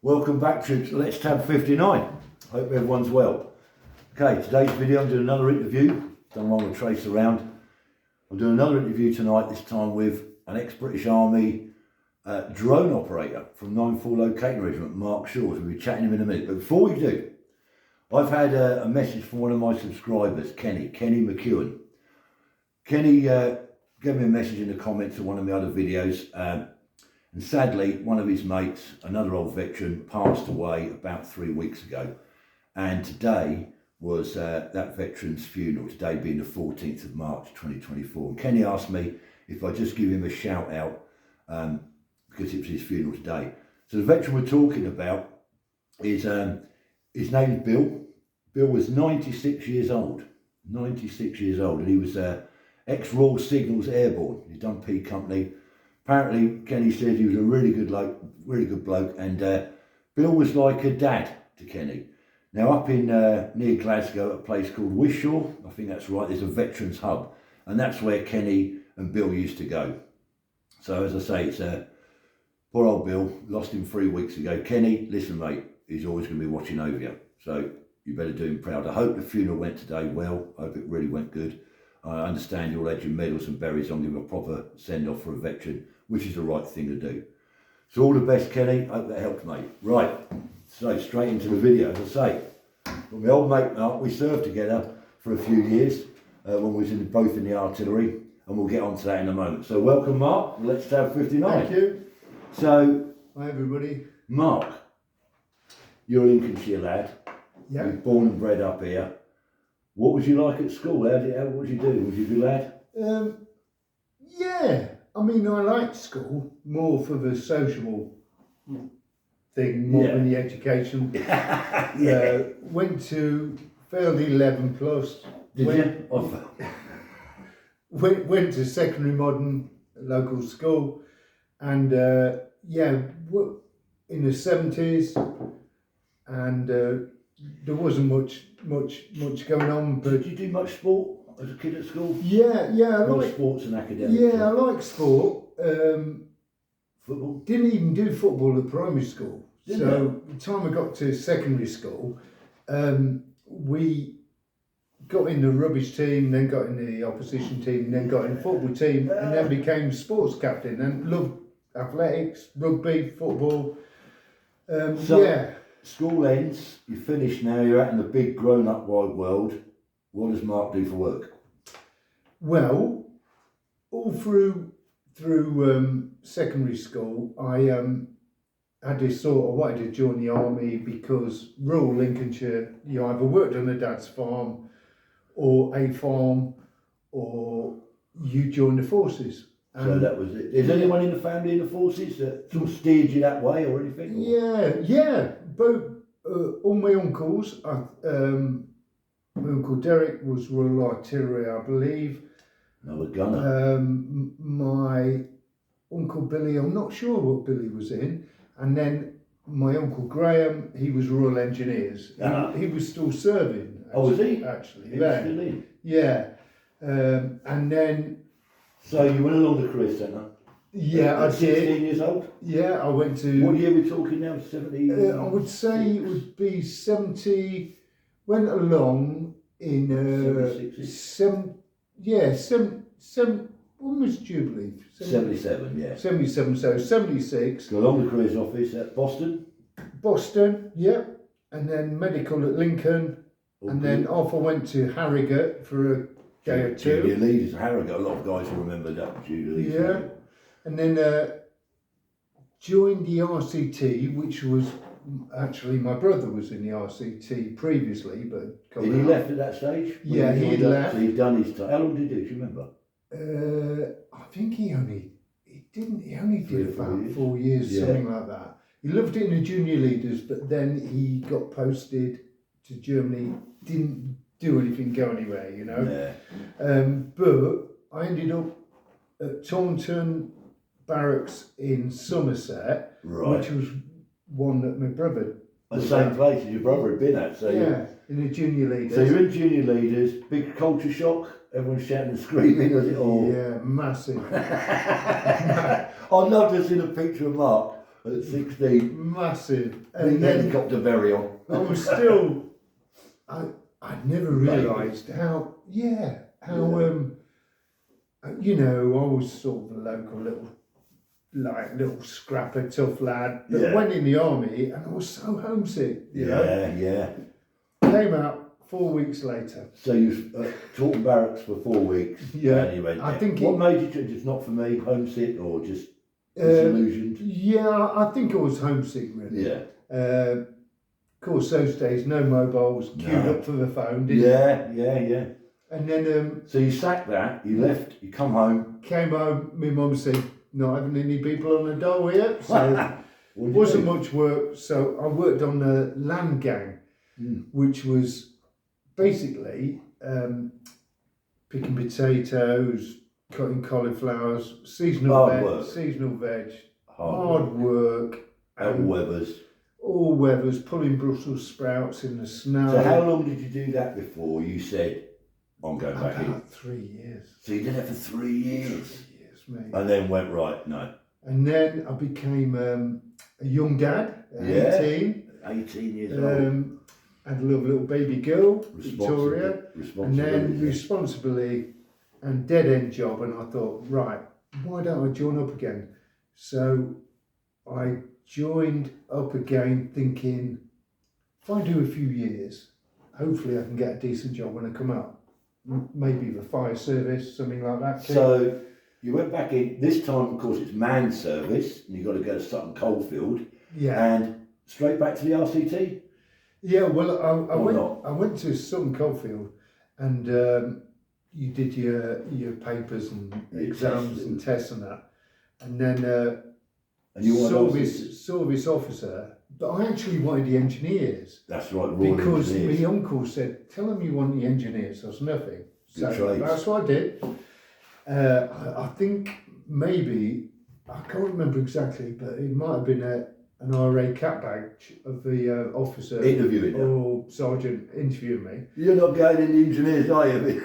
Welcome back to Let's Tab 59. Hope everyone's well. Okay, today's video I'm doing another interview. Done one with Trace Around. I'm doing another interview tonight, this time with an ex-British Army drone operator from 9-4 Locating Regiment, Mark Shores. We'll be chatting him in a minute. But before we do, I've had a message from one of my subscribers, Kenny McEwen. Kenny gave me a message in the comments of one of my other videos. And sadly, one of his mates, another old veteran, passed away about 3 weeks ago. And today was that veteran's funeral, today being the 14th of March 2024. And Kenny asked me if I just give him a shout out because it was his funeral today. So the veteran we're talking about is, his name is Bill. Bill was 96 years old, and he was ex-Royal Signals Airborne. He'd done P Company. Apparently, Kenny said he was a really good bloke, and Bill was like a dad to Kenny. Now, up in near Glasgow, at a place called Wishaw, I think that's right, there's a veterans hub, and that's where Kenny and Bill used to go. So, as I say, it's poor old Bill, lost him 3 weeks ago. Kenny, listen, mate, he's always going to be watching over you, so you better do him proud. I hope the funeral went today well. I hope it really went good. I understand you all had your medals and berries on, give a proper send-off for a veteran, which is the right thing to do. So all the best, Kenny. Hope that helped, mate. Right, so straight into the video. As I say, with my old mate Mark, we served together for a few years when we was both in the artillery, and we'll get on to that in a moment. So welcome, Mark. Let's Tab 59. Thank you. So, Hi, everybody. Mark, you're a Lincolnshire lad. Yeah. You're born and bred up here. What was you like at school? What did you do? Was you a good lad? Yeah. I mean, I liked school more for the sociable thing, more than the education. Yeah. Went to, failed 11 plus. Did went, you? Went to secondary modern local school, and in the 70s, and there wasn't much going on. But did you do much sport as a kid at school? Yeah, I More like sports and academics. Yeah, I like sport. Football? Didn't even do football at primary school. Didn't So by the time I got to secondary school, we got in the rubbish team, then got in the opposition team, then got in the football team, and then became sports captain and loved athletics, rugby, football. School ends, you finish now, you're out in the big grown-up wide world. What does Mark do for work? Well, all through secondary school, I had this thought I wanted to join the army because rural Lincolnshire, you either worked on a dad's farm or a farm, or you joined the forces. So that was it. Is anyone in the family in the forces that sort of steered you that way or anything? Yeah. Both all my uncles. My uncle Derek was Royal Artillery, I believe. Another gunner. My uncle Billy, I'm not sure what Billy was in, and then my uncle Graham, he was Royal Engineers. He was still serving. Oh, was he? Actually, He was still in. Yeah, and then. So you went along the career centre? Yeah, I did. 16 years old? Yeah, I went to. What year are we talking now? 70? I would say it would be 70. Went along in 7. When was Jubilee? 77, yeah. 77. So 76. Go along the careers office at Boston. Boston, yeah, and then medical at Lincoln, and then off I went to Harrogate for a day or two. Junior leaders at Harrogate. A lot of guys will remember that. Junior leaders. Yeah, and then joined the RCT, which was actually my brother was in the RCT previously, but He left at that stage? Yeah, he left. So he's done his time. How long did he do? Do you remember? I think he only did about 4 years, Yeah. something like that. He loved it in the junior leaders, but then he got posted to Germany, didn't do anything, go anywhere, you know. Yeah. But I ended up at Taunton Barracks in Somerset, Right. which was one that my brother. The same place as your brother had been at. So yeah, in the junior leaders. So you're in junior leaders, big culture shock, everyone's shouting and screaming, was it all? Yeah, massive. I'd love to see a picture of Mark at 16. Massive. The And then helicopter very on. I was still, I never realised how, you know, I was sort of a local little scrapper, tough lad that Yeah. went in the army, and I was so homesick, you know. Yeah. Came out 4 weeks later. So you taught barracks for 4 weeks. Yeah, And you went, I think what made you just not for me, homesick or just Uh, disillusioned? yeah, I think I was homesick, really. Yeah. Of course, those days, no mobiles, queued No. up for the phone, didn't you? Yeah. And then So you sacked that, you left, you come home. came home, my mum said, not having any people on the dole here, so What did you wasn't do? much work. So I worked on the land gang, Mm. which was basically picking potatoes, cutting cauliflowers, seasonal veg, hard work, Out and weathers. all weathers, pulling Brussels sprouts in the snow. So how long did you do that before you said, I'm going back in? About 3 years. So you did that for 3 years. 3 years, mate. And then went, right, no. And then I became a young dad, at Yeah. 18. 18 years old. Had a lovely little baby girl, Victoria. And then Responsibility. responsibly and dead end job. And I thought, right, why don't I join up again? So I joined up again thinking, if I do a few years, hopefully I can get a decent job when I come out. Maybe the fire service, something like that. So you went back in, this time of course it's manned service, and you've got to go to Sutton Coldfield, Yeah. and straight back to the RCT? Yeah, well, Or I went to Sutton Coldfield, and you did your papers and Your exams tests. and tests and that, and then And you saw wanted this officer. But I actually wanted the engineers That's right, Royal because Engineers. my uncle said, "Tell them you want the engineers." There's nothing. So Good trades. that's what I did. I think maybe I can't remember exactly, but it might have been an RA cap badge of the officer Interviewing you. or sergeant interviewing me. You're not going in the engineers, are you?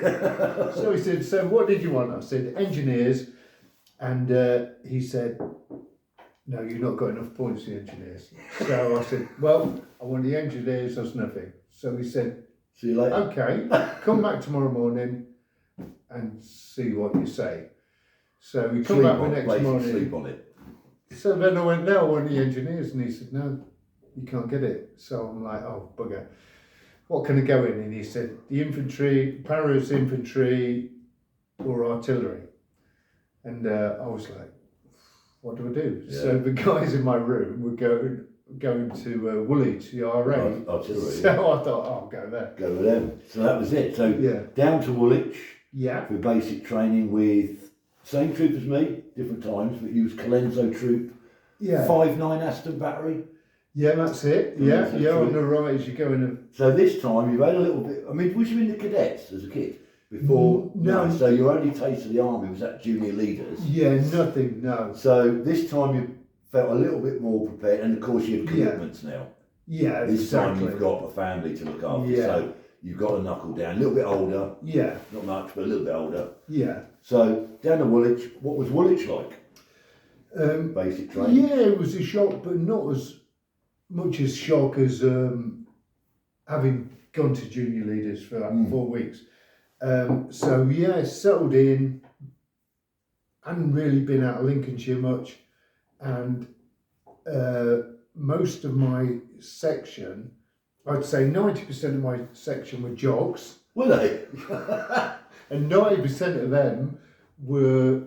So he said, "So what did you want?" I said, "Engineers," and he said, "No, you've not got enough points for the engineers." So I said, "Well, I want the engineers. That's nothing." So he said, See you later. "Okay, come back tomorrow morning and see what you say." So we come Sleep back the on it, next basically morning. sleep on it. So then I went, "No, I want the engineers," and he said, "No, you can't get it." So I'm like, "Oh, bugger. What can I go in?" And he said, "The infantry, Paris infantry or artillery." And I was like, "What do I do?" Yeah. So the guys in my room were going to Woolwich, the RA. Artillery. So I thought, "Oh, I'll go there." Go with them. So that was it. So Yeah. down to Woolwich Yeah. for basic training with same troop as me, different times, but you was Colenso troop, Yeah. 5-9 Aston Battery. Yeah, that's it. Yeah, That's yeah, on it. the right as you go in. So this time you've had a little bit. I mean, was you in the cadets as a kid before? No. So your only taste of the army was at junior leaders. Yeah, nothing, no. So this time you felt a little bit more prepared, and of course you have commitments now. Yeah, This time exactly. you've got a family to look after, Yeah. so you've got to knuckle down. A little bit older, Yeah, not much, but a little bit older. yeah. So down to Woolwich. What was Woolwich like? Basic training. Yeah, it was a shock, but not as much as shock as having gone to junior leaders for like 4 weeks. So yeah, settled in. Hadn't really been out of Lincolnshire much, and most of my section, I'd say 90% of my section were jogs, Were they? and 90% of them were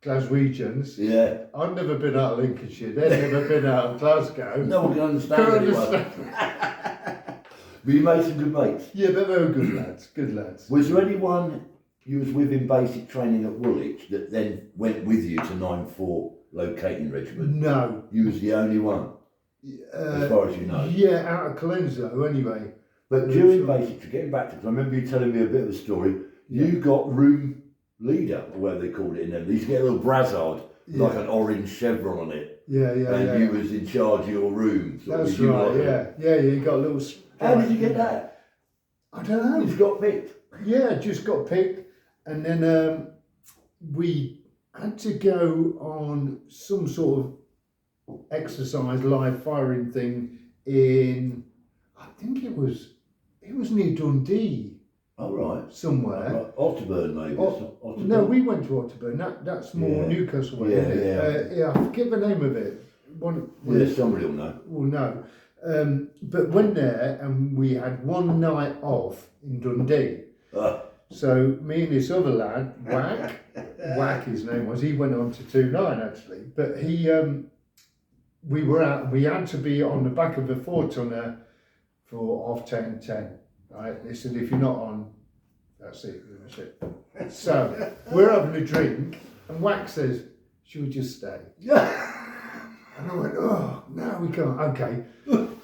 Glaswegians. Yeah. I've never been out of Lincolnshire. They've never been out of Glasgow. No one can understand Can't anyone. understand. But you made some good mates. Yeah, but they were good lads. Good lads. Was there anyone you was with in basic training at Woolwich that then went with you to 9-4 Locating Regiment? No. You was the only one, as far as you know. Yeah, out of Colenso anyway. But during basic, getting back to it, I remember you telling me a bit of a story. You got room leader, or whatever they called it in there. You used to get a little brassard, like an orange chevron on it. Yeah, yeah, And yeah. you was in charge of your room. sort of, That's you right, like- yeah. Yeah, you got a little... How did you get that? I don't know. You just got picked. Yeah, just got picked. And then we had to go on some sort of exercise live firing thing in, I think it was near Dundee All right. somewhere. Like Otterburn, maybe. Otterburn? No, we went to Otterburn. That's more Yeah. Newcastle way, Yeah, isn't it? yeah. I forget the name of it. One Somebody will know. will know. But went there and we had one night off in Dundee. So me and this other lad, Whack his name was, he went on to 2-9 actually. But we were out and we had to be on the back of a 4-tonner for 10:10. Right? They said if you're not on, that's it, that's it. So we're having a drink and Whack says, should we just stay? And I went, oh, no, we can't. Okay.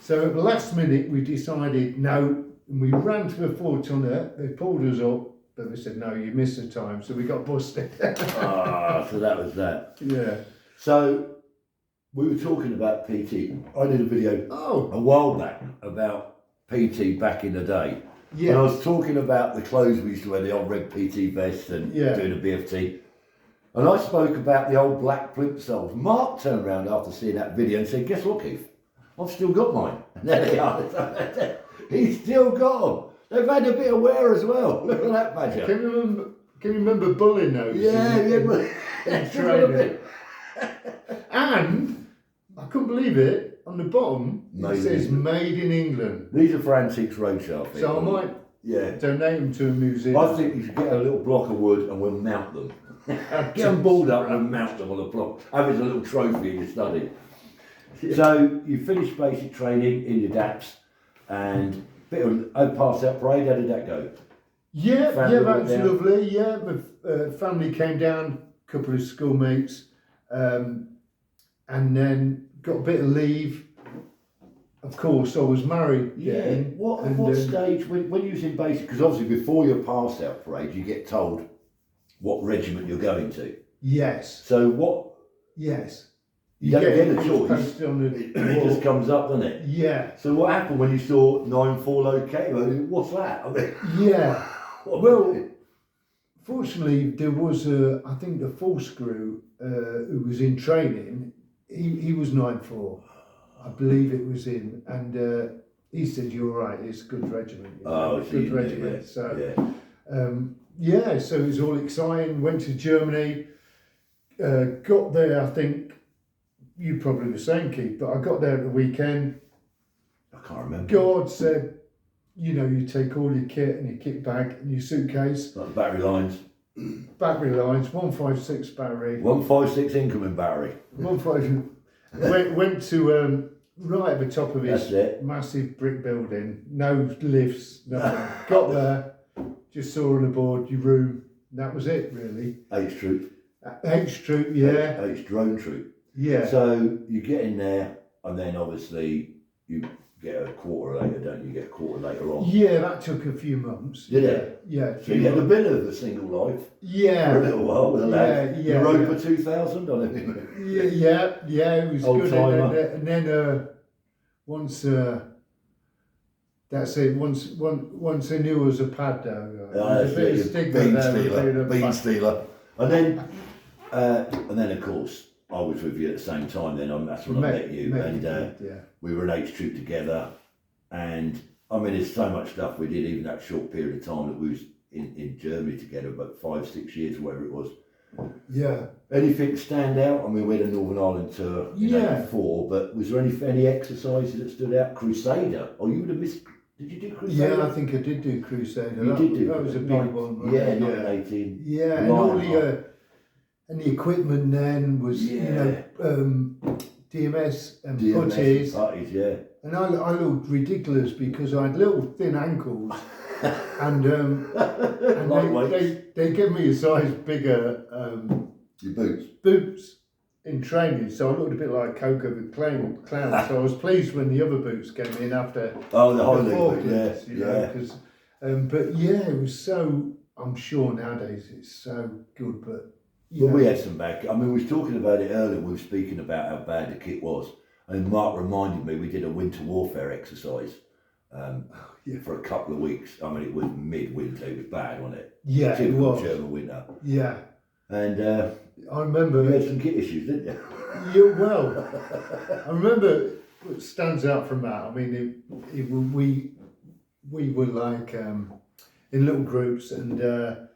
So at the last minute, we decided no. And we ran to the 4-tonner. They pulled us up, but they said, no, you missed the time. So we got busted. So that was that. Yeah. So we were talking about PT. I did a video a while back about PT back in the day. Yeah. And I was talking about the clothes we used to wear, the old red PT vest and Yeah. doing a BFT. And I spoke about the old black plimsolls. Mark turned around after seeing that video and said, guess what, Keith? I've still got mine. And there they are. He's still got them. They've had a bit of wear as well. Look at that badger. Can you remember bullying those? Yeah, in training. And I couldn't believe it. On the bottom, it says "Made in England." These are for Antiques Roadshow. So I might donate them to a museum. I think you should get a little block of wood and we'll mount them. Get them balled up and mount them on a block. Have it as a little trophy in your study. So you finished basic training in your DAPS and bit of pass out parade. How did that go? Yeah, Family that was went down? lovely. Yeah, my family came down, a couple of schoolmates, and then got a bit of leave. Of course, I was married. Yeah. What stage when you was in basic? Because obviously before your pass out parade, you get told what regiment you're going to. Yes. So what? Yes. You don't get a it choice. posted on the It just comes up, doesn't it? Yeah. So what happened when you saw 9-4 located? I mean, what's that? I mean, Yeah. Well, fortunately, there was I think the full screw who was in training. He was 9-4, I believe it was him, and he said, "You're right. It's a good regiment. You know, so good you knew, regiment." yeah. So Yeah. so it was all exciting. Went to Germany. Got there. I think you probably the same, Keith, but I got there at the weekend. I can't remember. God said, you take all your kit and your kit bag and your suitcase, Like the battery lines. battery lines, 156 battery, 156 incoming battery. 156. Went to right at the top of That's his it. massive brick building, no lifts, nothing. Got there, just saw on the board your room. And that was it, really. H troop. H troop, yeah, H drone troop. yeah. So you get in there, and then obviously you get a quarter later, don't you? You get a quarter later on. Yeah, that took a few months. Did it? Yeah. So you had a bit of a single life for a Yeah. little while with a lad. Yeah, Europa 2000 on it. Yeah, it was Old good. timer. And then once that's it. Once they knew it was a pad though. There's a bit of stigma there. Bean stealer. And then of course I was with you at the same time. Then that's when I met you, and we were an H troop together. And I mean, there's so much stuff we did, even that short period of time that we was in Germany together, about 5-6 years, whatever it was. Yeah. Anything stand out? I mean, we had a Northern Ireland tour in '84, but was there any exercises that stood out? Crusader? Oh, you would have missed. Did you do Crusader? Yeah, I think I did do Crusader. You did do that was a big one. Right? Yeah, 1918. Yeah, and all the equipment then was DMS and putties. Putties, yeah. And I looked ridiculous because I had little thin ankles, and they gave me a size bigger Your boots. boots in training, so I looked a bit like Coco the clown. So I was pleased when the other boots came in after Oh, the high four leg boot, boots, yeah. Cause, but yeah, it was so. I'm sure nowadays it's so good, but Well, we had some back. I mean, we was talking about it earlier. We were speaking about how bad the kit was, and Mark reminded me we did a winter warfare exercise for a couple of weeks. I mean, it was mid-winter. It was bad, wasn't it? Yeah, it Typical was. German winter. Yeah, And I remember. You had some kit issues, didn't you? Yeah, well, I remember what stands out from that. I mean, we were like in little groups, and the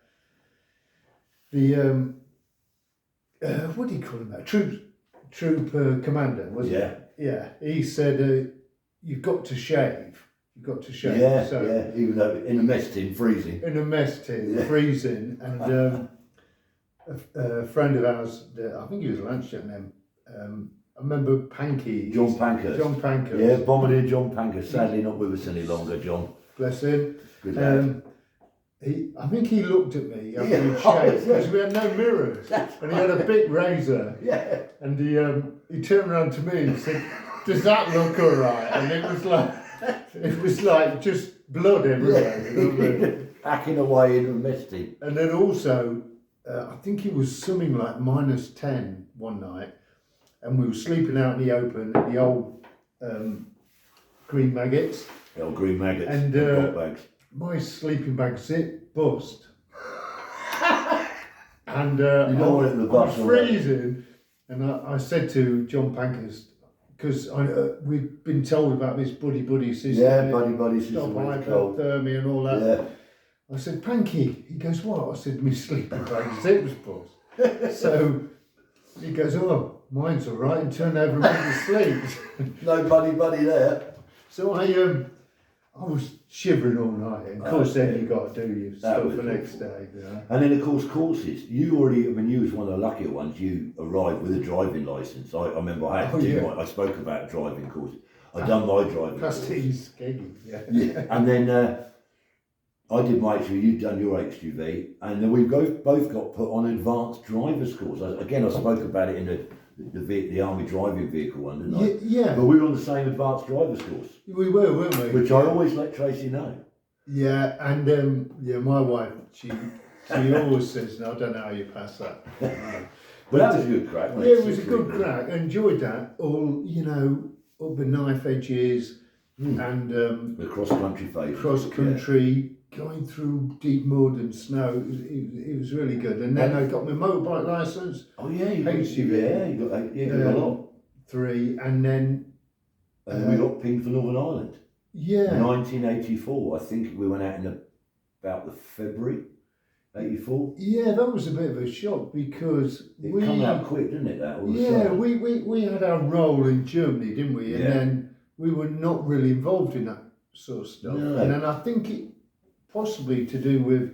what do you call him? That troop commander, wasn't Yeah. it? Yeah. He said, "You've got to shave. You've got to shave." Yeah, So, yeah. Even though in a mess tin, freezing. in a mess tin, Yeah. freezing, and a friend of ours, I think he was a lunch then. I remember Panky. John Pankhurst. John Pankhurst. Yeah, Bombardier John Pankhurst. Sadly not with us any longer, John. Bless him. Good lad. I think he looked at me after Yeah. we'd shaved because we had no mirrors, and he had a big razor, Yeah. and he turned around to me and said, "Does that look all right?" And it was like just blood everywhere. You know what I mean? Packing away in a mess tin. And then also, I think it was something like -10 one night, and we were sleeping out in the open in the old green maggots. The old green maggots And, rock bags. My sleeping bag zip bust. And You don't want it in the bus, I'm or what? freezing, and I said to John Pankhurst, because we've been told about this buddy system. Yeah, buddy system Stop when it's cold. hypothermia and all that. Yeah. I said, "Panky." He goes, "What?" I said, "My sleeping bag zip was bust." So he goes, "Oh, mine's all right," and turned over and went to sleep. No buddy there. So I was shivering all night, and of course then you got to do your stuff was the next day. And then of course courses. You was one of the luckier ones. You arrived with a driving licence. I remember I had to do I spoke about driving courses. I'd done my driving course. Trustees, skeggy, Yeah. And then I did my HGV, you'd done your HGV, and then we both got put on advanced driver's course. Again, I spoke about it in the Army driving vehicle one, didn't I? Yeah. But we were on the same advanced driver's course. We were, weren't we? Which I always let Tracy know. Yeah, and my wife, she always says, "No, I don't know how you pass that." But that was a good crack. Yeah, it was a good crack. I enjoyed that. All, up the knife edges and the cross-country phase. cross country, going through deep mud and snow. It was really good. And then I got my motorbike licence. Oh yeah, you got, HGV. yeah, you got a lot. 3, and then And we got pinged for Northern Ireland. yeah, 1984. I think we went out in about the February, 84. yeah, that was a bit of a shock because It come out quick, didn't it? That all of a yeah, sudden. we had our role in Germany, didn't we? And Yeah. then we were not really involved in that sort of stuff. No. And then I think it possibly to do with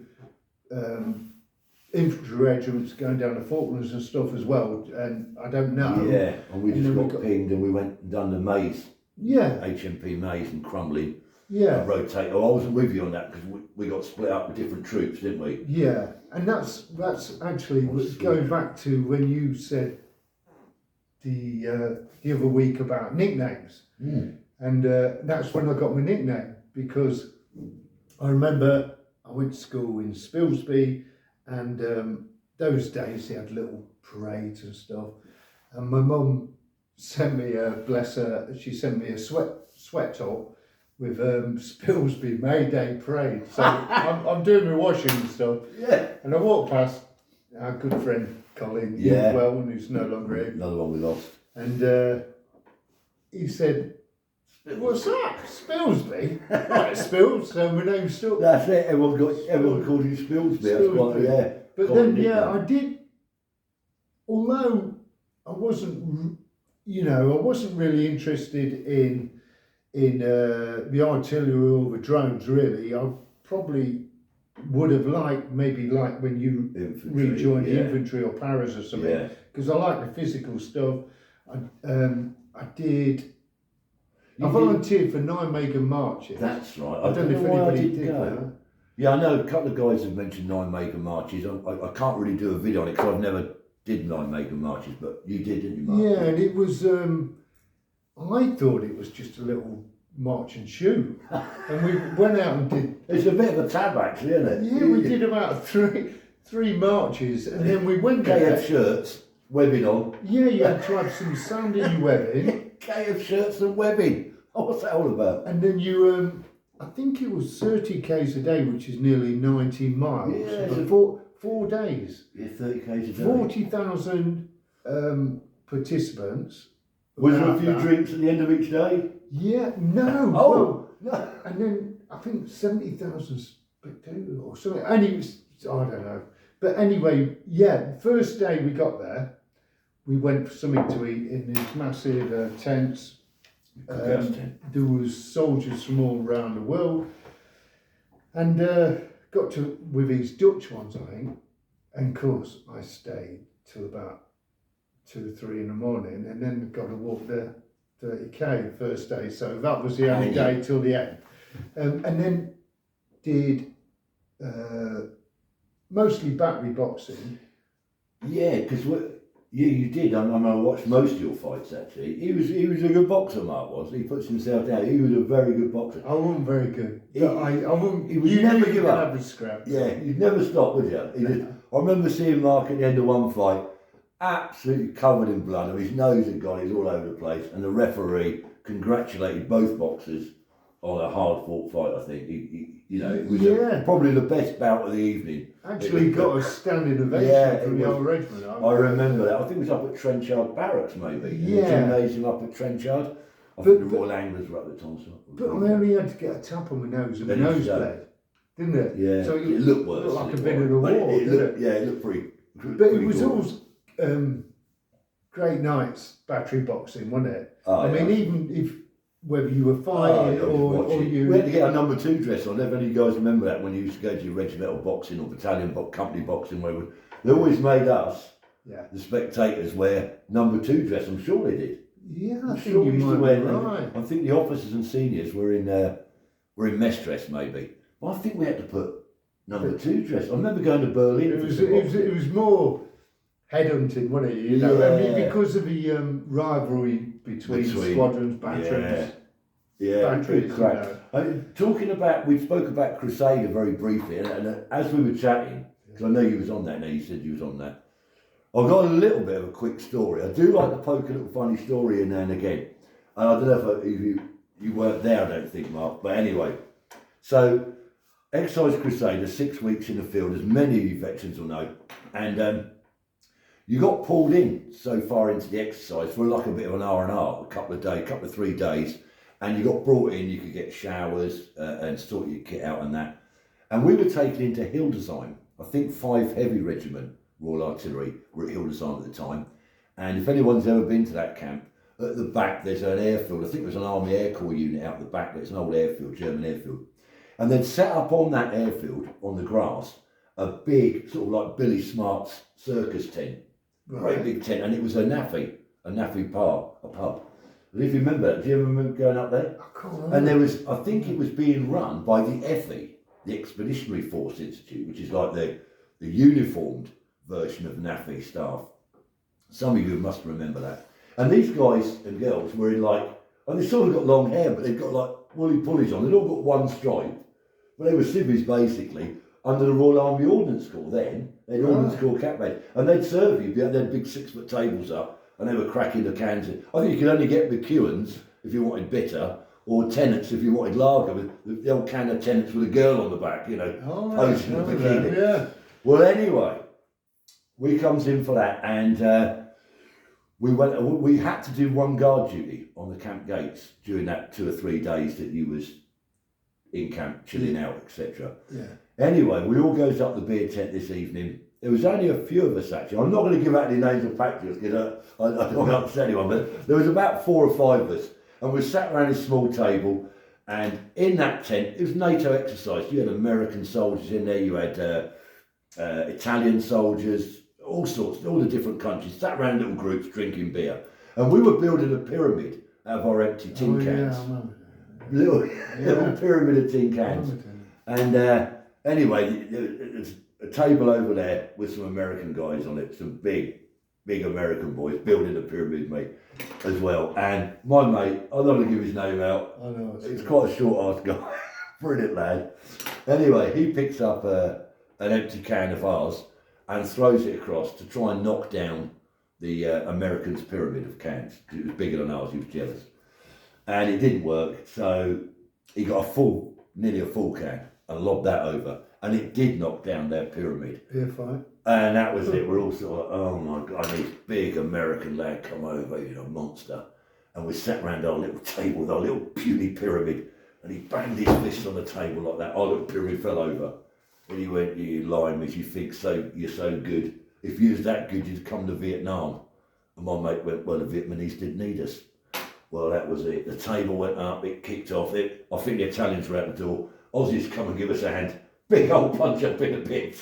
infantry regiments going down the Falklands and stuff as well. And I don't know. Yeah, and we And just then we got pinged, and we went and done the maze, Yeah, HMP maze and Crumley. yeah, Rotate. Oh, I wasn't with you on that because we got split up with different troops, didn't we? yeah. And that's actually going back to when you said the other week about nicknames. And that's when I got my nickname, because I remember I went to school in Spilsby, and those days they had little parades and stuff. And my mum sent me bless her, she sent me a sweat top with Spilsby May Day parade. So I'm doing my washing and stuff. Yeah. And I walked past our good friend Colin Yeah. Wellman, who's no longer here. Another one we lost. And he said, "What's that? Spilsby?" Right, Spills, so my name's still. That's it. Everyone called you Spilsby. That's quite, Spilsby. yeah. But common then, yeah, nickname. I did. Although I wasn't, I wasn't really interested in the artillery or the drones. Really, I probably would have maybe when you Infantry, rejoined the yeah. infantry or paras or something, Yeah. because I like the physical stuff. I did. I You volunteered for 9 Mega marches. That's right. I don't know if why I anybody didn't did go. that. Yeah, I know a couple of guys have mentioned 9 Mega marches. I can't really do a video on it because I've never did 9 Mega marches, but you did, didn't you, Mark? Yeah, and it was. I thought it was just a little march and shoot, and we went out and did. It's a bit of a tab, actually, isn't it? Yeah, we did about three marches, and then we went KF there. shirts, webbing on. Yeah, you had to have some sound in your webbing, KF shirts and webbing. Oh, what's that all about? and then you. I think it was 30 k's a day, which is nearly 19 miles. Yeah, for it's 4 days. Yeah, 30 k's a day. 40,000 participants. Was there a About few that. drinks at the end of each day? Yeah, no. Oh, Well, no. and then I think 70,000 spectators or something. And it was, I don't know. But anyway, yeah, first day we got there, we went for something to eat in these massive tents. Cookhouse tent. There was soldiers from all around the world. And got to with these Dutch ones, I think. And of course, I stayed till about 2 or 3 in the morning, and then got to walk the 30k first day. So that was the only day till the end. And then did mostly battery boxing. Yeah, because you did. I watched most of your fights actually. He was a good boxer, Mark was. He puts himself down. He was a very good boxer. I wasn't very good. I wouldn't. He would never give up. Have a scrap. Yeah, you'd never stop, would you? I remember seeing Mark at the end of one fight, absolutely covered in blood, and his nose had gone. He's all over the place, and the referee congratulated both boxers on a hard-fought fight. I think it was probably the best bout of the evening. Actually, got a standing ovation from the old regiment. I remember that. I think it was up at Trenchard Barracks, maybe. Yeah. The gymnasium up at Trenchard. I think the Royal Anglers were at the time. But I only had to get a tap on my nose, and my nose bled, didn't it? Yeah. So it looked worse. Looked like a bit of a war, didn't it? Yeah, it looked pretty. But it was always great nights, battery boxing, wasn't it? Oh, I mean, even if whether you were fighting or you... We had to get a number 2 dress on. If any of you guys remember that when you used to go to your regimental boxing or battalion company boxing, where they always made us, the spectators, wear number 2 dress. I'm sure they did. Yeah, I I'm think sure you we used to might wear be them. right. I think the officers and seniors were in mess dress maybe. But I think we had to put number 2 dress. I remember going to Berlin. It was more headhunting, wasn't it? You know, I mean, because of the rivalry between squadrons, batteries. Yeah, batteries, crack. Talking about, we spoke about Crusader very briefly, and as we were chatting, because I know you was on that. Now you said you was on that. I've got a little bit of a quick story. I do like to poke a little funny story in now and again. And I don't know if you weren't there, I don't think, Mark. But anyway, so Exercise Crusader, 6 weeks in the field, as many of you veterans will know, and you got pulled in so far into the exercise for like a bit of an R&R, a couple of 3 days, and you got brought in. You could get showers and sort your kit out and that. And we were taken into Hildesheim. I think 5 Heavy Regiment Royal Artillery were at Hildesheim at the time. And if anyone's ever been to that camp, at the back there's an airfield. I think there's an Army Air Corps unit out the back. There's an old airfield, German airfield. And they'd set up on that airfield, on the grass, a big, sort of like Billy Smart's circus tent. Great big tent. And it was a NAFI pub. And if you remember that, do you ever remember going up there? I can't remember. And there was, I think it was being run by the EFI, the Expeditionary Force Institute, which is like the uniformed version of NAFI staff. Some of you must remember that. And these guys and girls were in like, and they sort of got long hair, but they've got like woolly pulleys on. They'd all got one stripe, but they were civvies basically under the Royal Army Ordnance Corps then. They had Ordnance Corps cap badge. And they'd serve you. They had big 6-foot tables up and they were cracking the cans. I think you could only get McEwen's if you wanted bitter, or Tennant's if you wanted lager. The old can of Tennant's with a girl on the back, you know, posing in a bikini. Yeah. Well, anyway, we comes in for that, and we had to do one guard duty on the camp gates during that 2 or 3 days that you was in camp, chilling out, etc. Yeah. Anyway, we all goes up the beer tent this evening. There was only a few of us actually. I'm not going to give out any names of factories because I don't want to upset anyone, but there was about 4 or 5 of us, and we sat around this small table. And in that tent, it was NATO exercise. You had American soldiers in there. You had Italian soldiers, all sorts, all the different countries, sat around little groups drinking beer. And we were building a pyramid out of our empty tin cans. Yeah, I remember. Little pyramid of tin cans. And anyway, there's a table over there with some American guys on it, some big American boys building a pyramid, mate, as well. And my mate, I'm not going to give his name out. I know. He's quite a short-ass guy. Brilliant lad. Anyway, he picks up an empty can of ours and throws it across to try and knock down the Americans' pyramid of cans. It was bigger than ours, he was jealous. And it didn't work, so he got nearly a full can and lobbed that over. and it did knock down their pyramid. Yeah, fine. And that was it. We're all sort of like, oh my God, and this big American lad come over, you know, monster. And we sat around our little table with our little puny pyramid, and he banged his fist on the table like that. Our little pyramid fell over. And he went, you lying, you think you're so good. If you was that good, you'd come to Vietnam. And my mate went, well, the Vietnamese didn't need us. Well, that was it. The table went up, it kicked off. I think the Italians were out the door. Aussies come and give us a hand. Big old punch up in the pit.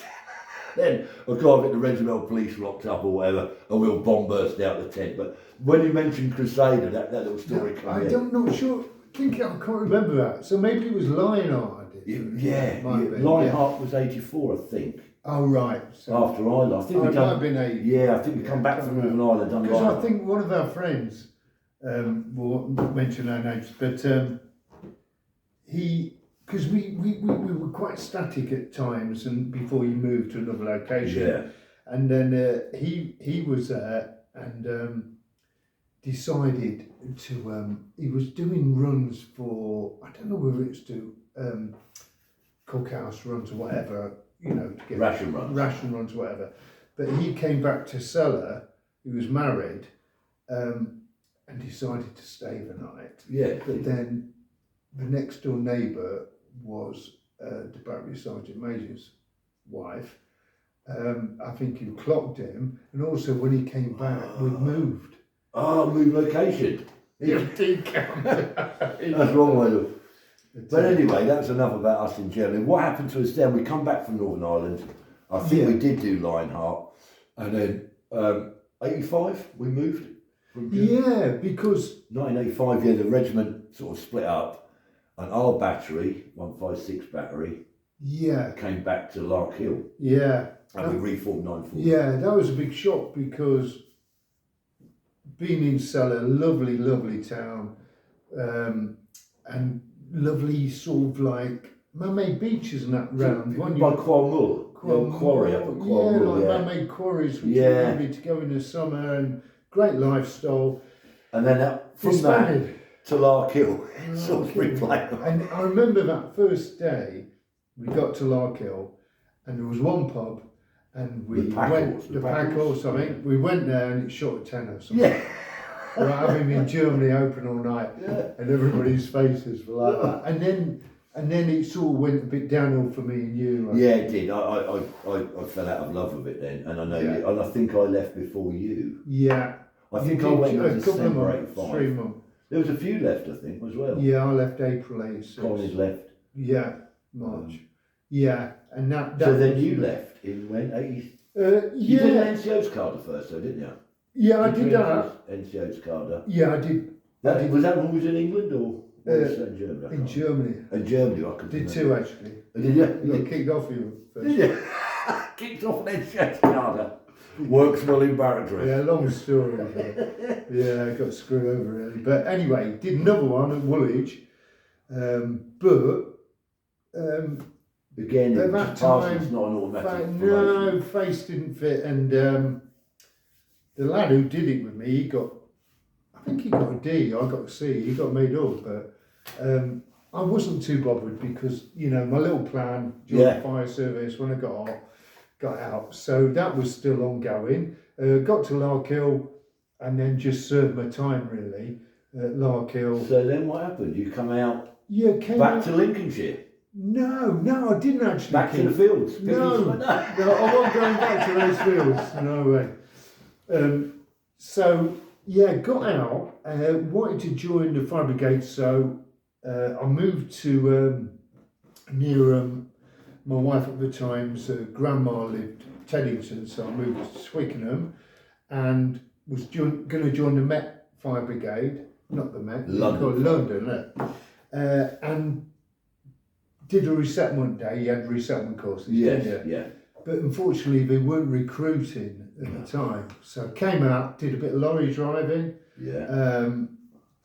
Then I got the regimental police rocked up or whatever, and we all bomb burst out the tent. But when you mentioned Crusader, that little story comes in. I'm not sure. I can't remember that. So maybe it was Lionheart. I did. Yeah. Lionheart was 84, I think. Oh, right. So After Ireland. I think it might have been 80. Yeah, I think we come back from Northern Ireland. Because I think one of our friends, we'll not mention our names, but because we were quite static at times, and before you moved to another location, yeah. And then he was there and decided to he was doing runs for, I don't know whether it's to cookhouse runs or whatever, you know, to get ration runs, whatever. But he came back to Celle. He was married, and decided to stay the night. Yeah. But then the next door neighbour was the Battery Sergeant Major's wife. I think you clocked him, and also when he came back, we'd moved. Oh, move location. Yeah, that's wrong way to. But anyway, that's enough about us in Germany. What happened to us then? We come back from Northern Ireland. I think we did do Lionheart, and then 85 we moved. From yeah, because 1985, yeah, the regiment sort of split up, and our battery, 156 battery, came back to Lark Hill. Yeah. And we reformed 940. Yeah, that was a big shock because being in Celle, lovely, lovely town, and lovely sort of like man-made beaches and that round. By Quarmul, quarry up at Quarmul. Yeah, like man-made quarries, which are lovely to go in the summer, and great lifestyle. And then from that to Lark Hill, Salisbury Plain. And I remember that first day, we got to Lark Hill, and there was one pub, and we went the Pack Horse, I think. We went there and it shot a tenner. Yeah. We're having in Germany open all night, and everybody's faces were like that. And then it sort of went a bit downhill for me and you. Yeah, it did. I fell out of love with it then, and I know you, and I think I left before you. Yeah. I think I went in December 85. 3 months. There was a few left, I think, as well. Yeah, I left April 86. Colin left. Yeah, March. Yeah, and that so then you left in when? 80? You did an NCO's Carter first, though, didn't you? Yeah, I did that. NCO's Carter. Yeah, I did. Was that when we was in England or was that in Germany? In Germany. In Germany, I could did two actually. Did you? You kicked off you first. Did you? Kicked off an NCO's Carter. Works well in Barrack. Yeah, long story. Yeah, I got screwed over really. But anyway, did another one at Woolwich. Again, at that time, it's not an automatic no, face didn't fit, and the lad who did it with me, I think he got a D, I got a C, he got made up, but I wasn't too bothered because, you know, my little plan during the fire service when I got out, so that was still ongoing. Got to Lark Hill and then just served my time really at Lark Hill. So then what happened? You come out back to Lincolnshire? No, I didn't actually. Back to the fields? No, I wasn't going back to those fields. No way. So, got out, wanted to join the fire brigade, so I moved to near my wife at the time's grandma lived Teddington, so I moved to Twickenham and was going to join the Met Fire Brigade, not the Met, London, and did a resettlement day. You had resettlement courses, didn't you? Yeah. But unfortunately, they weren't recruiting at the time. So I came out, did a bit of lorry driving,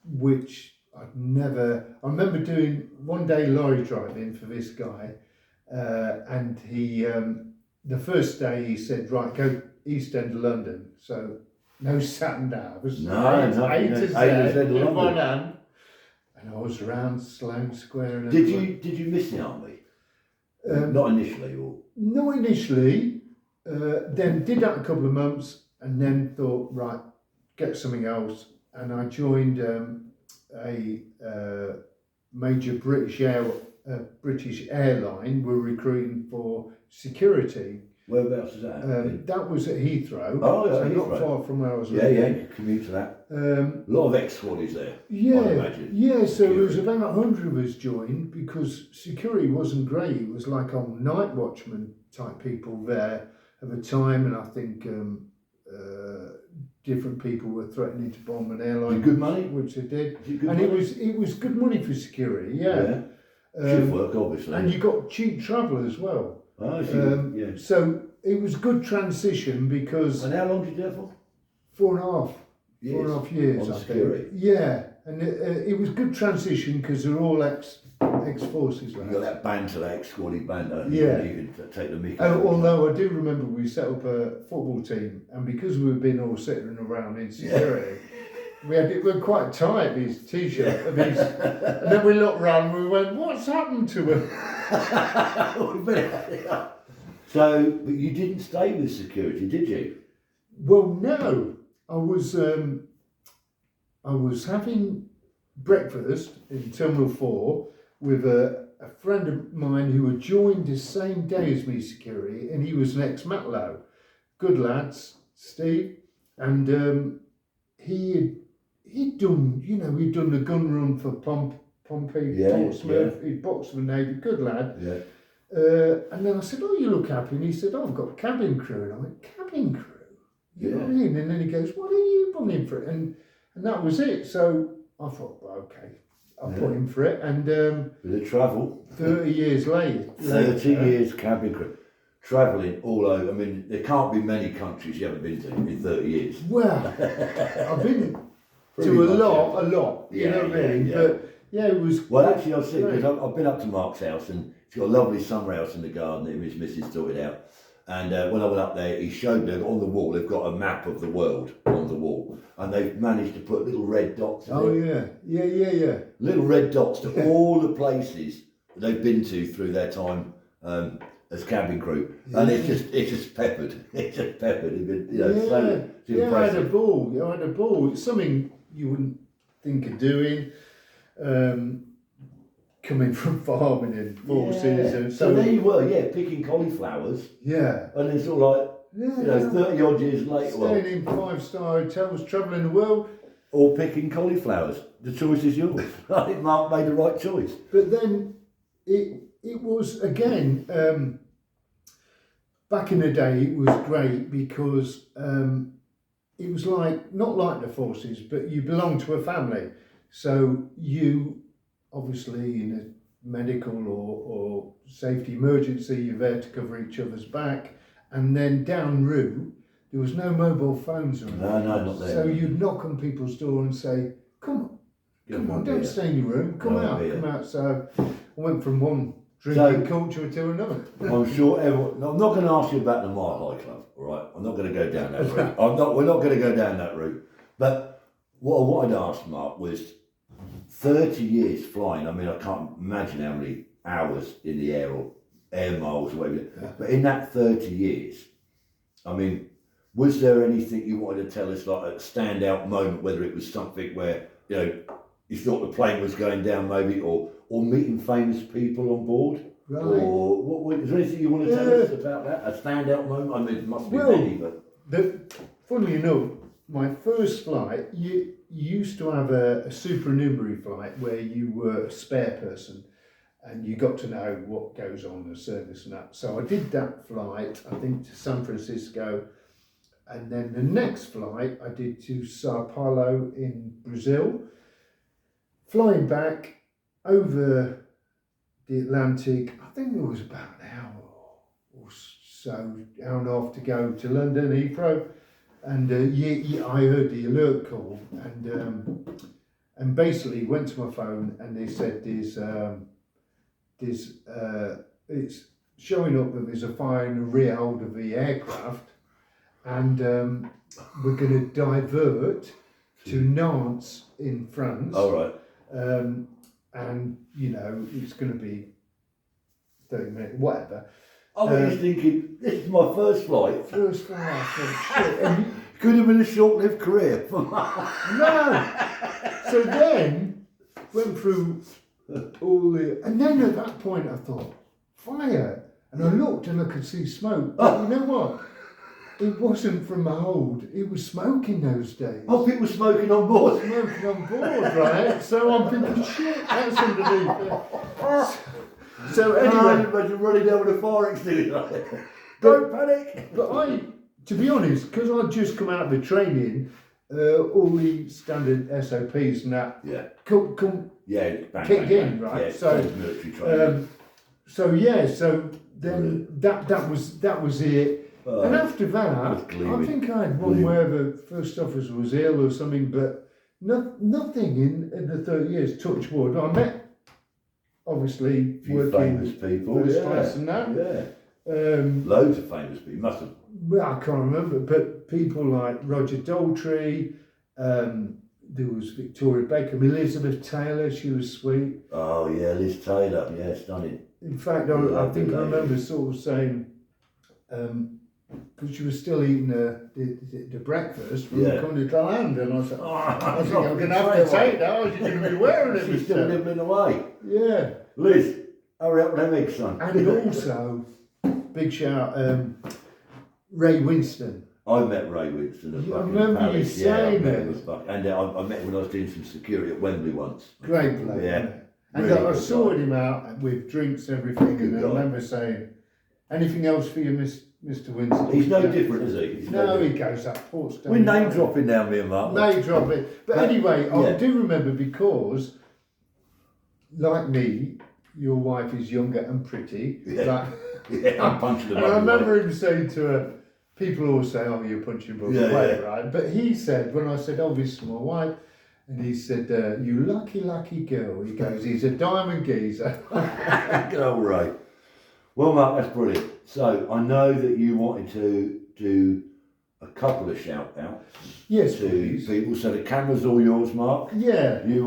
which I'd never... I remember doing one day lorry driving for this guy, and he, the first day he said, right, go East End of London. So no sat navs. A to Z in one hand. And I was around Sloane Square. And did you miss the army? Not initially, or Not initially. Then did that a couple of months, and then thought, right, get something else. And I joined a major British airline. Were recruiting for security. whereabouts is that? That was at Heathrow. Oh, yeah, so Heathrow. not far from where I was Yeah, living. you commute to that. Um, A lot of ex-squaddies there. Yeah, I'd imagine. yeah. So there was Security. about 100 of us joined because security wasn't great. It was like on night watchman type people there at the time, and I think different people were threatening to bomb an Was airline, it good money? which they did, Was it good and money? it was good money for security. Yeah, Shift work, obviously. and you got cheap travel as well. Oh, so yeah. So it was good transition because And how long did you do that for? 4.5 Years. 4.5 years, On I security. think. Yeah, and it was good transition because they're all ex forces. You got that banter, that ex-squaddy banter. Yeah. You could take the mickey. Although I do remember we set up a football team, and because we've been all sitting around in security, we were quite tight. These t-shirts, and then we looked round and we went, "What's happened to them?" So, but you didn't stay with security, did you? Well, no, I was having breakfast in Terminal 4 with a friend of mine who had joined the same day as me security, and he was an ex-Matlow. Good lads, Steve, and he'd done, he'd done the gun run for Pompey, Yeah, Portsmouth, he'd boxed for the Navy, good lad. Yeah. And then I said, "Oh, you look happy," and he said, "Oh, I've got a cabin crew," and I went, "Cabin crew? You know what I mean?" And then he goes, "What are you putting for it?" And that was it. So I thought, well, okay, I'll put him for it. And With the travel. 30 years later. 30 years cabin crew. Travelling all over. I mean, there can't be many countries you haven't been to in 30 years. Well, I've been Pretty to a much, lot, you know what I mean? yeah. But yeah, it was. Well, actually, I've seen, great. because I've been up to Mark's house, and he's got a lovely summer house in the garden that his missus sorted out. And when I went up there, he showed me on the wall, they've got a map of the world on the wall. And they've managed to put little red dots in Oh, it. yeah. Little red dots to all the places they've been to through their time as cabin crew. And it's just peppered. It's just peppered. So it's I had a impressive. ball. It's something you wouldn't think of doing. Coming from farming and forces, and So there you were, picking cauliflowers. yeah. And it's all like, 30 odd years later, Staying in 5-star hotels, travelling the world. or picking cauliflowers. The choice is yours. I think Mark made the right choice. But then it was again back in the day. It was great because it was like not like the forces, but you belong to a family. So you obviously in a medical or safety emergency, you're there to cover each other's back, and then down route there was no mobile phones around. No, not there. So you'd knock on people's door and say, "Come on, don't stay in your room. Come out." So I went from one drinking culture to another. I'm sure everyone. I'm not going to ask you about the Mile High Club, all right? I'm not going to go down that route. We're not going to go down that route. But what I'd asked Mark was 30 years flying. I mean, I can't imagine how many hours in the air or air miles, whatever. Yeah. But in that 30 years, I mean, was there anything you wanted to tell us, like a standout moment, whether it was something where, you thought the plane was going down maybe, or meeting famous people on board? Right. Or is there anything you want to tell us about that? A standout moment? I mean, it must be many, but... Funnily enough, my first flight, you used to have a supernumerary flight where you were a spare person and you got to know what goes on in the service and that. So I did that flight, I think to San Francisco, and then the next flight I did to Sao Paulo in Brazil. Flying back over the Atlantic, I think it was about an hour or so, hour and a half to go to London, Heathrow. And I heard the alert call, and basically went to my phone, and they said it's showing up that there's a fire in the rear hold of the aircraft, and we're going to divert to Nantes in France. All right. And it's going to be 30 minutes, whatever. I was thinking, this is my first flight. First flight, I thought, shit. And Could have been a short-lived career. no! So then, went through all the... And then at that point I thought, fire! And I looked and I could see smoke. But you know what? It wasn't from a hold, it was smoke in those days. Oh, people smoking on board. Smoking on board, right? So I'm thinking, shit, that's underneath it. So anyway, Imagine running down with a fire extinguisher. Don't panic. but to be honest, because I'd just come out of the training, all the standard SOPs and that Yeah. come Yeah, bang, kicked bang, in, bang. right? Yeah, So, military training. so then that was it. And after that, that's gleaming. I think I had one Gleaming. where the first officer was ill or something, but nothing in the 30 years, touch wood. I met, obviously, Few working famous people. first Yeah. class and that. Yeah. Loads of famous people. You must have. Well, I can't remember, but people like Roger Daltrey, there was Victoria Baker, Elizabeth Taylor, she was sweet. Oh yeah, Liz Taylor. Yeah, stunning. In fact, I Lovely think I lady. remember sort of saying, because she was still eating the breakfast from Yeah. the Conde de Land, and I said, I think Oh, I'm going to have to take that, or you're going to be wearing it. She's still mister." nibbling away. Yeah. Liz, hurry up with them eggs, son. And also, big shout, Ray Winston. I met Ray Winston at I Buckingham remember you Palace. saying I met that. him at and I met him when I was doing some security at Wembley once. Great bloke. Yeah. wasn't he? And Really I good sorted guy. him out with drinks, everything, Good and I guy. remember saying, anything else for you, Mr. Winston? He's no different, is he? He's No, he different. goes up Portsdown. We're name dropping now, me and Mark. Name drop it. But anyway, I yeah. do remember because, like me, your wife is younger and pretty. Yeah. Like, Yeah, I'm punching the and I remember him saying to her, people always say, oh, you're punching above Yeah, the weight, yeah. right? But he said, when I said, oh, this is my wife, and he said, you lucky girl. He goes, he's a diamond geezer. Good old Ray. Well, Mark, that's brilliant. So I know that you wanted to do a couple of shout outs Yes, to please. people. So the camera's all yours, Mark. Yeah. You,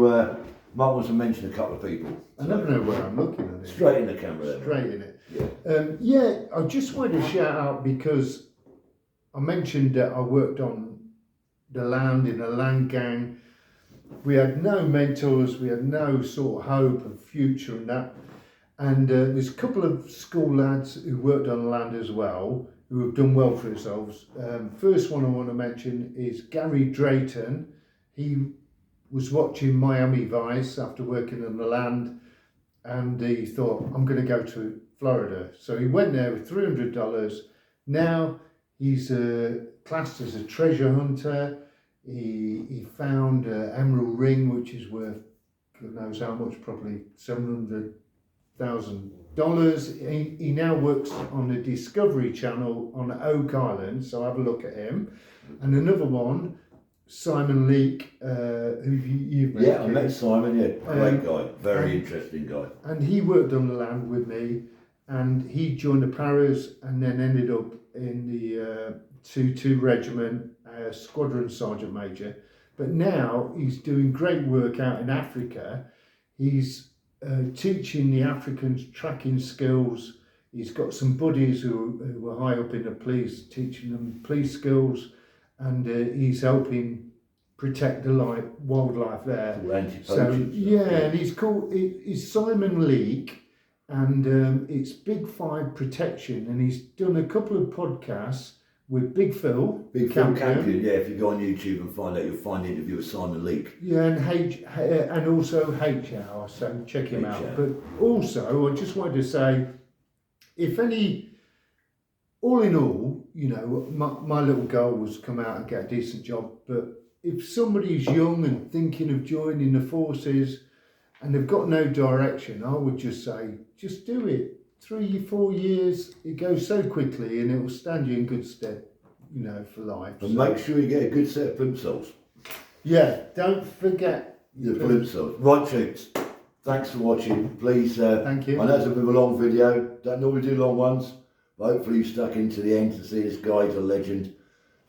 Mark wants to mention a couple of people. I never know where I'm looking at it. Straight in the camera there. Straight in it. Yeah. Yeah, I just wanted to shout out because I mentioned that I worked on the land in a land gang. We had no mentors, we had no sort of hope of future and that. And there's a couple of school lads who worked on the land as well, who have done well for themselves. First one I want to mention is Gary Drayton. He was watching Miami Vice after working on the land, and he thought, I'm going to go to Florida. So he went there with $300. Now he's classed as a treasure hunter. He found an emerald ring, which is worth, God knows how much, probably $700,000. He now works on the Discovery Channel on Oak Island, so have a look at him. And another one, Simon Leake, who you've met. Yeah, I met Simon, yeah. Great guy. Very and- interesting guy. And he worked on the land with me, and he joined the Paras and then ended up in the 2-2 Regiment, Squadron Sergeant Major. But now he's doing great work out in Africa. He's teaching the Africans tracking skills. He's got some buddies who were high up in the police, teaching them police skills, and he's helping protect the wildlife there. All anti-poaching So stuff, yeah, and he's Simon Leake, and it's Big Five Protection, and he's done a couple of podcasts with Big Phil. Big Phil Campion, yeah. If you go on YouTube and find out, you'll find the interview with Simon Leake. Yeah, and also HR, so check him out. HR. But also, I just wanted to say, if any, all in all, you know, my little goal was come out and get a decent job. But if somebody's young and thinking of joining the forces and they've got no direction, I would just say, just do it. 3-4 years, it goes so quickly, and it will stand you in good stead, you know, for life. And make sure you get a good set of plimsolls. Yeah, don't forget. The plimsolls. Right, troops. Thanks for watching. Please, Thank you. I know it's a bit of a long video. Don't normally do long ones. But hopefully you stuck into the end to see this guy's a legend.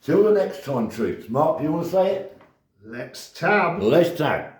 Till the next time, troops. Mark, do you want to say it? Let's tab. Let's tag.